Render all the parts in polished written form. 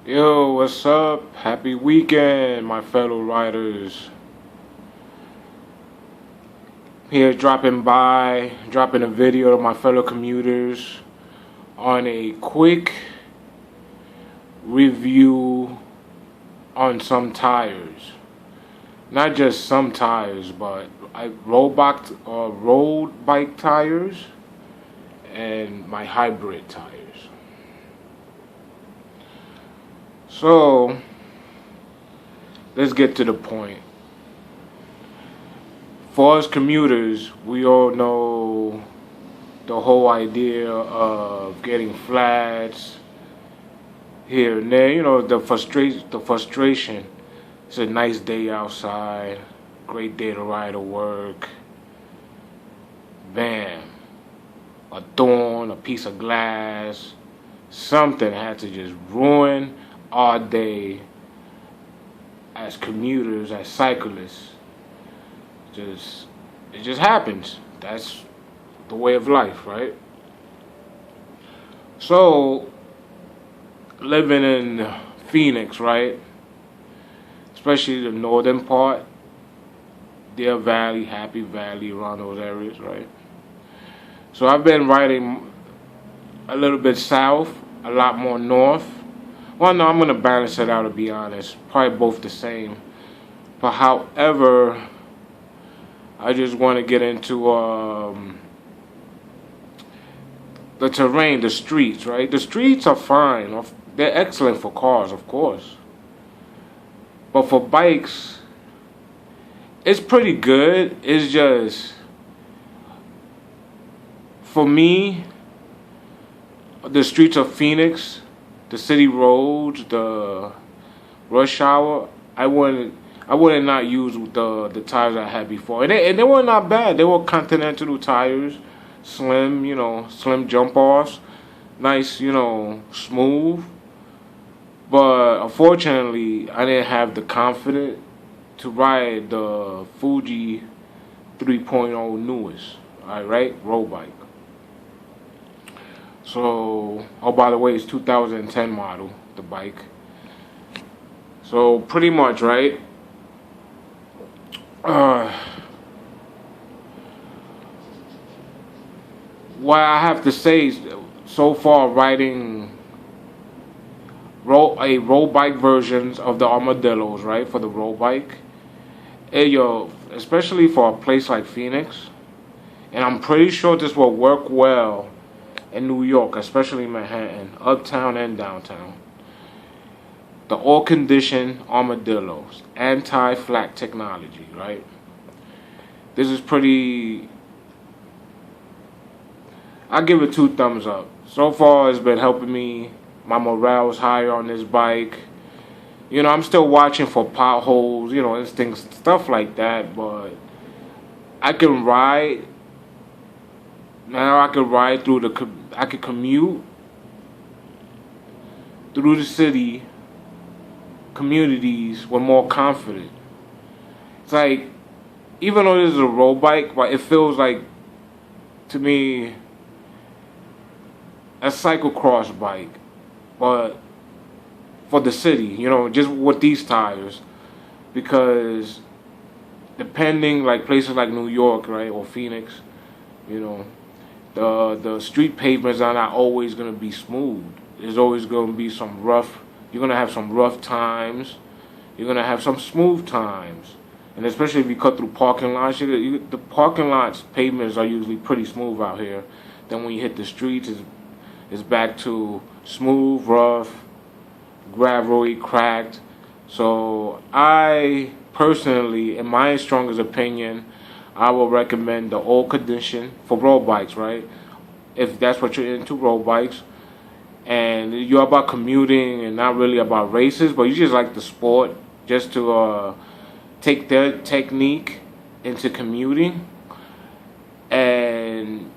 Yo, what's up? Happy weekend, my fellow riders. Here dropping a video to my fellow commuters on a quick review on some tires. Not just some tires, but road bike tires and my hybrid tires. So, let's get to the point. For us commuters, we all know the whole idea of getting flats here and there. You know, the frustration. It's a nice day outside, great day to ride to work. Bam. A thorn, a piece of glass, something had to just ruin our day as commuters, as cyclists. It just happens. That's the way of life, right? So, living in Phoenix, right? Especially the northern part, Deer Valley, Happy Valley, around those areas, right? So I've been riding a little bit south, a lot more north. Well, no, I'm going to balance it out, to be honest. Probably both the same. But however, I just want to get into the terrain, the streets, right? The streets are fine. They're excellent for cars, of course. But for bikes, it's pretty good. It's just, for me, the streets of Phoenix, the city roads, the rush hour, I wouldn't not use the tires I had before. And they were not bad. They were Continental tires, slim, slim jump offs, nice, smooth. But unfortunately, I didn't have the confidence to ride the Fuji 3.0 newest, right? Road bike. So, oh, by the way, it's 2010 model, the bike. So, pretty much, right? What I have to say so far, riding road bike versions of the Armadillos, right, for the road bike, especially for a place like Phoenix, and I'm pretty sure this will work well in New York, especially Manhattan, uptown and downtown. The all-condition Armadillos, anti-flat technology, right? This is pretty, I give it 2 thumbs up. So far, it's been helping me. My morale's higher on this bike. I'm still watching for potholes, instincts, stuff like that, but I can ride. Now I could ride I could commute through the city, communities with more confidence. It's like, even though this is a road bike, but it feels like, to me, a cyclocross bike, but for the city, just with these tires, because depending, like places like New York, right, or Phoenix, the street pavements are not always going to be smooth. There's always going to be some rough. You're going to have some rough times. You're going to have some smooth times. And especially if you cut through parking lots, the parking lots pavements are usually pretty smooth out here. Then when you hit the streets, it's back to smooth, rough, gravelly, cracked. So I personally, in my strongest opinion, I will recommend the old condition for road bikes, right? If that's what you're into, road bikes, and you're about commuting and not really about races, but you just like the sport, just to take their technique into commuting. And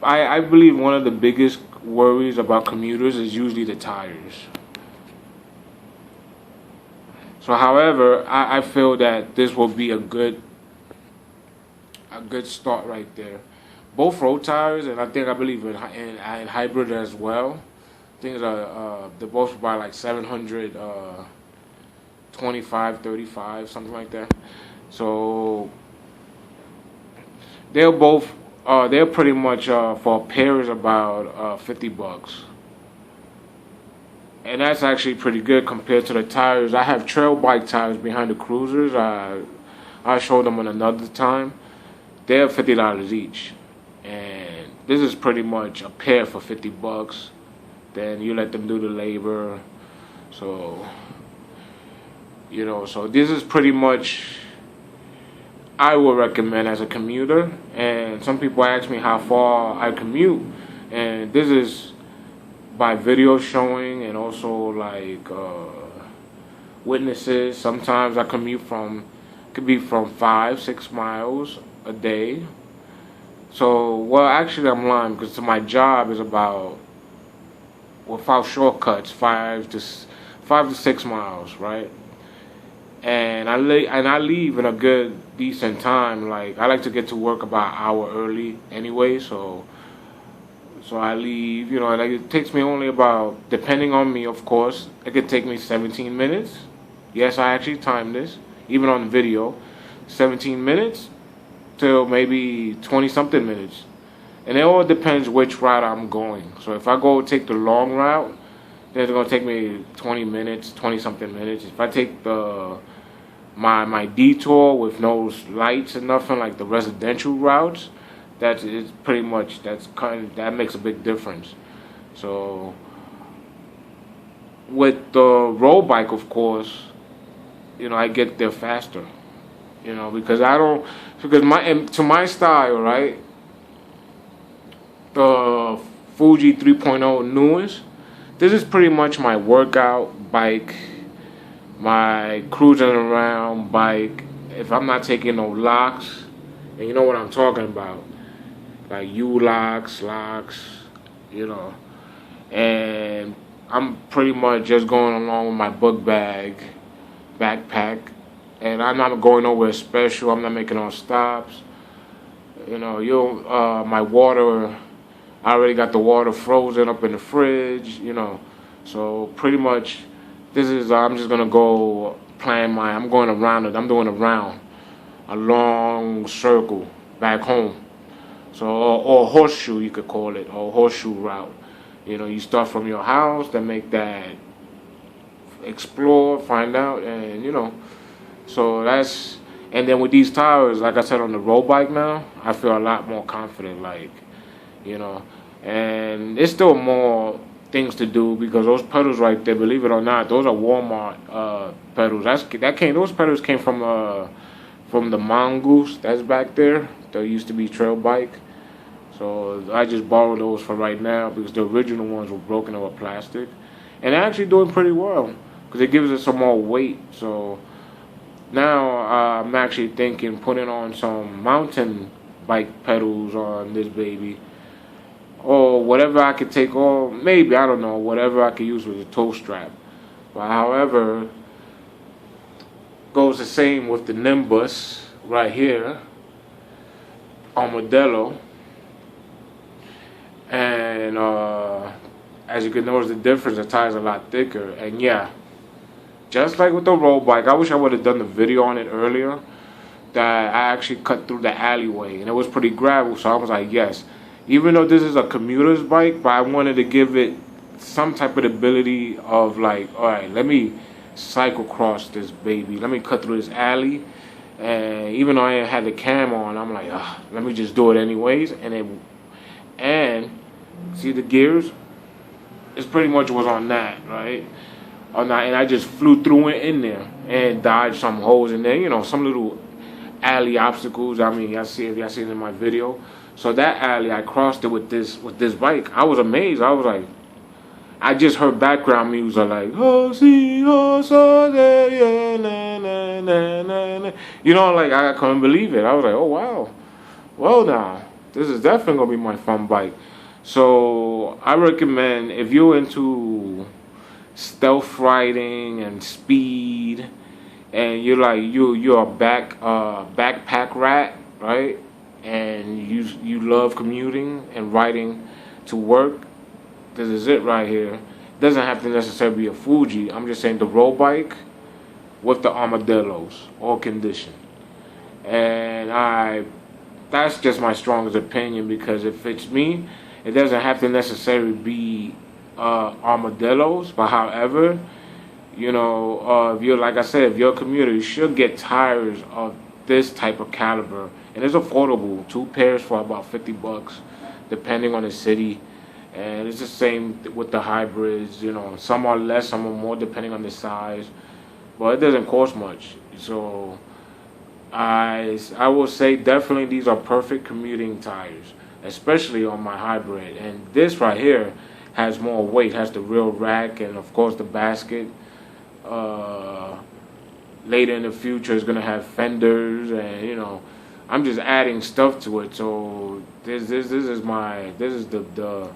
I believe one of the biggest worries about commuters is usually the tires. So, however, I feel that this will be a good start right there. Both road tires, and I believe in hybrid as well. things are they're both about like 700, 25, 35, something like that. So they're both they're pretty much for a pair is about $50, and that's actually pretty good compared to the tires. I have trail bike tires behind the cruisers. I showed them on another time. They're $50 each, and this is pretty much a pair for $50. Then you let them do the labor. So so this is pretty much I would recommend as a commuter. And some people ask me how far I commute, and this is by video showing and also like witnesses. Sometimes I commute could be from 5-6 miles a day. So well, actually I'm lying, because my job is about, without shortcuts, 5 to 6 miles, right? And I leave in a good decent time. Like I like to get to work about an hour early anyway, so I leave, and it takes me only about, depending on me, of course, it could take me 17 minutes. Yes, I actually timed this, even on the video, 17 minutes till maybe 20 something minutes. And it all depends which route I'm going. So if I take the long route, then it's going to take me 20 minutes, 20 something minutes. If I take my detour with no lights and nothing, like the residential routes, that makes a big difference. So with the road bike, of course, I get there faster, because to my style, right, the Fuji 3.0 newest, this is pretty much my workout bike, my cruising around bike. If I'm not taking no locks, and you know what I'm talking about, like U-locks, locks, and I'm pretty much just going along with my book bag, backpack, and I'm not going nowhere special. I'm not making no stops. My water, I already got the water frozen up in the fridge, So pretty much, I'm just gonna go I'm going around it. I'm doing a long circle back home. So, or horseshoe, you could call it, or horseshoe route. You start from your house, then make that, explore, find out, and so and then with these tires, like I said, on the road bike now, I feel a lot more confident, and there's still more things to do, because those pedals right there, believe it or not, those are Walmart pedals. Those pedals came from the Mongoose that's back there. There used to be trail bike. So I just borrowed those for right now, because the original ones were broken over plastic. And they're actually doing pretty well, because it gives us some more weight. So now I'm actually thinking putting on some mountain bike pedals on this baby. Or whatever I could take, or maybe, I don't know, whatever I could use with a toe strap. But however, goes the same with the Nimbus right here, Armadillo. And as you can notice the difference, the tire's a lot thicker. And yeah, just like with the road bike, I wish I would have done the video on it earlier, that I actually cut through the alleyway, and it was pretty gravel, so I was like, yes. Even though this is a commuter's bike, but I wanted to give it some type of ability of like, all right, let me cycle cross this baby. Let me cut through this alley. And even though I had the cam on, I'm like, let me just do it anyways. And see the gears? It's pretty much was on that, right? And I just flew through it in there and dodged some holes in there. Some little alley obstacles. I mean, y'all see it in my video. So that alley, I crossed it with this bike. I was amazed. I was like, I just heard background music like, oh, see, oh, so yeah, na, na, na, na, na. Like I couldn't believe it. I was like, oh wow, well now, this is definitely gonna be my fun bike. So I recommend, if you're into stealth riding and speed, and you're a backpack rat, right? And you love commuting and riding to work, this is it right here. Doesn't have to necessarily be a Fuji. I'm just saying the road bike with the Armadillos, all conditioned. And that's just my strongest opinion, because if it's me, it doesn't have to necessarily be Armadillos. But however, if you're, like I said, if you're a commuter, you should get tires of this type of caliber, and it's affordable. 2 pairs for about $50, depending on the city. And it's the same with the hybrids. Some are less, some are more, depending on the size. But it doesn't cost much. So I will say definitely these are perfect commuting tires, especially on my hybrid. And this right here has more weight, has the real rack, and of course the basket. Later in the future is gonna have fenders, and I'm just adding stuff to it. So this is the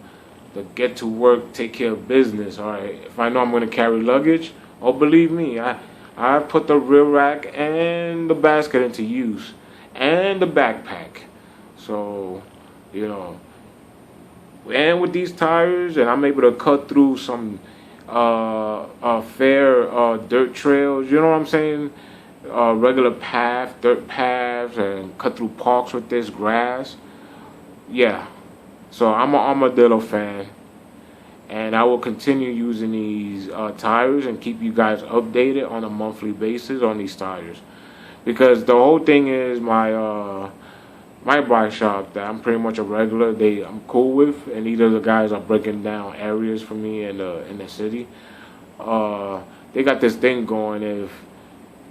get to work, take care of business. All right, if I know I'm gonna carry luggage, oh, believe me, I put the rear rack and the basket into use, and the backpack. So, and with these tires, and I'm able to cut through some fair dirt trails. You know what I'm saying? Regular dirt paths, and cut through parks with this grass. Yeah. So I'm an Armadillo fan, and I will continue using these tires and keep you guys updated on a monthly basis on these tires, because the whole thing is my bike shop that I'm pretty much a regular, I'm cool with, and these are the guys are breaking down areas for me in the city. They got this thing going.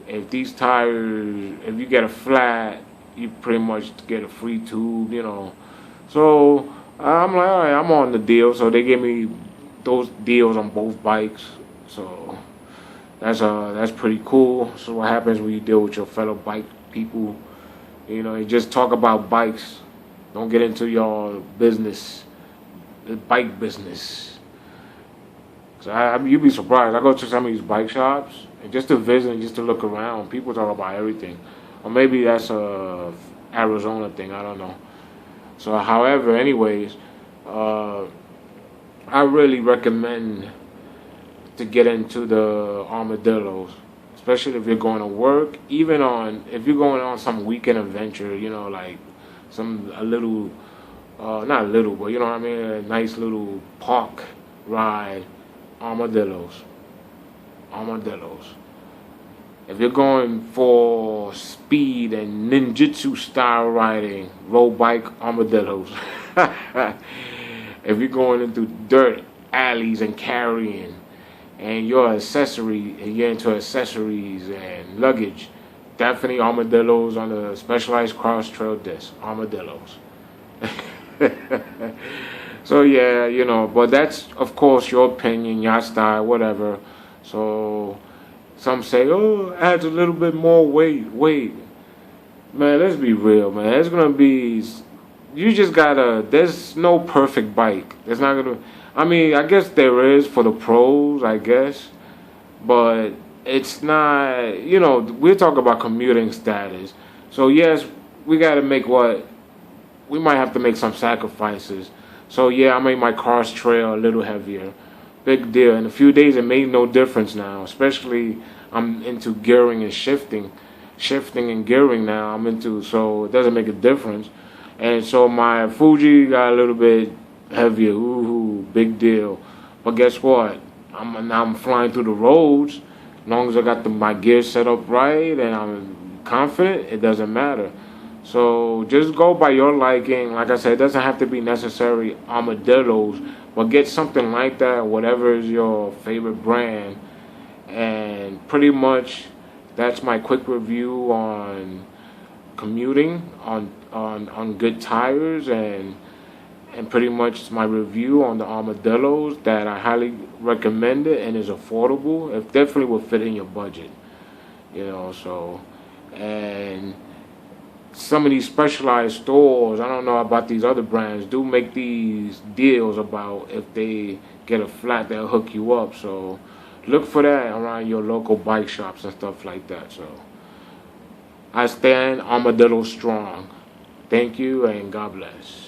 If these tires, if you get a flat, you pretty much get a free tube. So I'm like, all right, I'm on the deal. So they gave me those deals on both bikes. So that's pretty cool. So what happens when you deal with your fellow bike people? You just talk about bikes. Don't get into your business, the bike business. So you'd be surprised. I go to some of these bike shops, and just to visit and just to look around, people talk about everything. Or maybe that's a Arizona thing. I don't know. So, however, anyways, I really recommend to get into the Armadillos, especially if you're going to work. Even if you're going on some weekend adventure, like a little, not a little, but you know what I mean, a nice little park ride. Armadillos. If you're going for speed and ninjutsu style riding, road bike, Armadillos. If you're going into dirt alleys and carrying, and you're into accessories and luggage, definitely Armadillos on the Specialized Cross Trail disc. Armadillos. So yeah, but that's of course your opinion, your style, whatever. So some say, oh, it adds a little bit more weight. Man, let's be real, man. It's gonna be, you just there's no perfect bike. There's not gonna, I mean, I guess there is for the pros, I guess, but it's not, we're talking about commuting status. So yes, we gotta we might have to make some sacrifices. So yeah, I made my cross trail a little heavier. Big deal. In a few days, it made no difference now. Especially, I'm into gearing and shifting and gearing now. So it doesn't make a difference. And so my Fuji got a little bit heavier. Ooh, big deal. But guess what? I'm flying through the roads. As long as I got my gear set up right and I'm confident, it doesn't matter. So just go by your liking. Like I said, it doesn't have to be necessary Armadillos, but get something like that, whatever is your favorite brand. And pretty much that's my quick review on commuting, on good tires, and pretty much it's my review on the Armadillos that I highly recommend it and is affordable. It definitely will fit in your budget. And some of these specialized stores, I don't know about these other brands, do make these deals about if they get a flat, they'll hook you up. So look for that around your local bike shops and stuff like that. So I stand Armadillo strong. Thank you and God bless.